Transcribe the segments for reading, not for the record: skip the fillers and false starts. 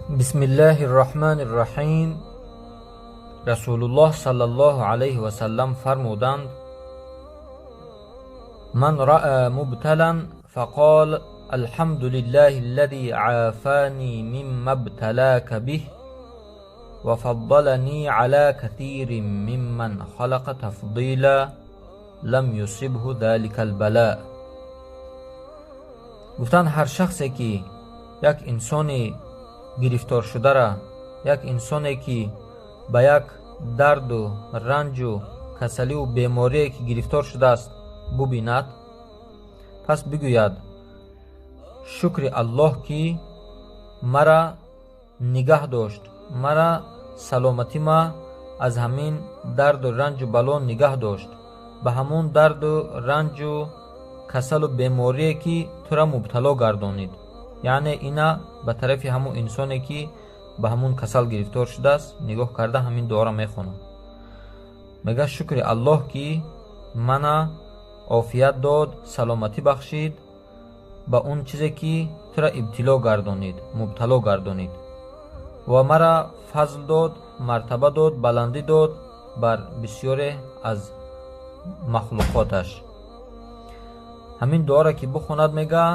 Бисмиллаҳи рраҳмани рраҳим. Расулуллоҳ саллаллоҳу алайҳи ва саллам фармуданд: ман раъа мубталан фақол алҳамдулиллаҳи аллазӣ афани мимма бталака биҳ ва фаддалани ала касирин мимман халақа тафдила лам юсибҳу заликал бала. Гуфтанд, ҳар шахсе ки як инсони гирифторшудара, як инсоне ки ба як дарду ранҷу касалию беморие ки гирифтор шудааст бубинад, пас бигӯяд: шукри Аллоҳ ки мара нигаҳ дошт, мара саломатима аз ҳамин дарду ранҷу бало нигаҳ дошт, ба ҳамун дарду ранҷу касалу беморие ки тура мубтало гардонид. яъне ина ба тарафи ҳамун инсоне ки ба ҳамун касал гирифтор шудааст нигоҳ карда ҳамин дуоро мехонад. мегӯяд шукри Аллоҳ ки мана офият дод, саломатӣ бахшид ба он чизе ки тура ибтило гардонид, мубтало гардонид, ва мара фазл дод, мартаба дод, баландӣ дод бар бисёре аз махлуқоташ. ҳамин дуоро ки бихонад, мега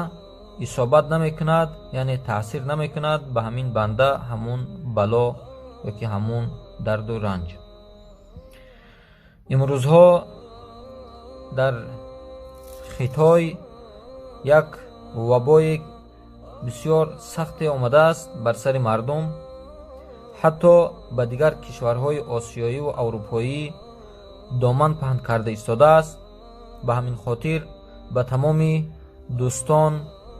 исобат намекунад, яъне таъсир намекунад ба ҳамин банда ҳамун бало ёки ҳамун дарду ранҷ. имрӯзҳо дар Хитой як вабои бисёр сахте омадааст бар сари мардум. ҳатто ба дигар кишварҳои осиёиву аврупоӣ доман паҳн карда истодааст. ба ҳамин хотир ба тамоми дӯстон,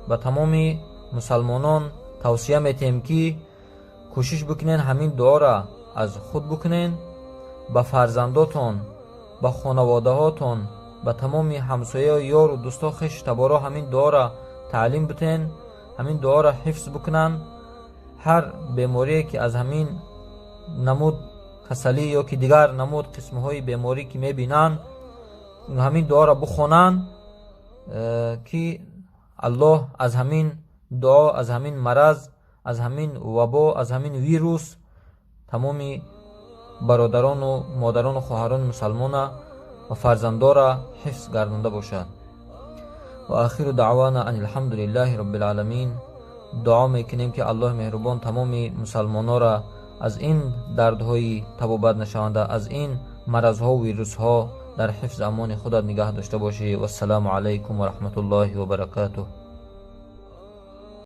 ба тамоми мусалмонон тавсия метиҳем ки кӯшиш бикунен ҳамин дуора аз худ бикунен, ба фарзандотон, ба хонаводаҳотон, ба тамоми ҳамсояу ёру дӯсто хешу таборо ҳамин дуора таълим битен, ҳамин дуора ҳифз бикунанд. ҳар беморие ки аз ҳамин намуд касалӣ ёки дигар намуд қисмҳои беморӣ ки мебинанд, ҳамин дуора бихонанд ки Аллоҳ аз ҳамин дуо, аз ҳамин мараз, аз ҳамин вабо, аз ҳамин вирус тамоми бародарону модарону хоҳарони мусалмона ва фарзандора ҳифз гардонда бошад. ва ахиру даъвана ан алҳамдулиллаҳи роббил аламин. дуо мекунем ки Аллоҳи меҳрубон тамоми мусалмонора аз ин дардҳои табобатнашаванда, аз ин маразҳо, вирусҳо дар ҳифз амони худат нигаҳ дошта бошӣ. вассалому алайкум ва раҳматуллоҳи ва баракатуҳ.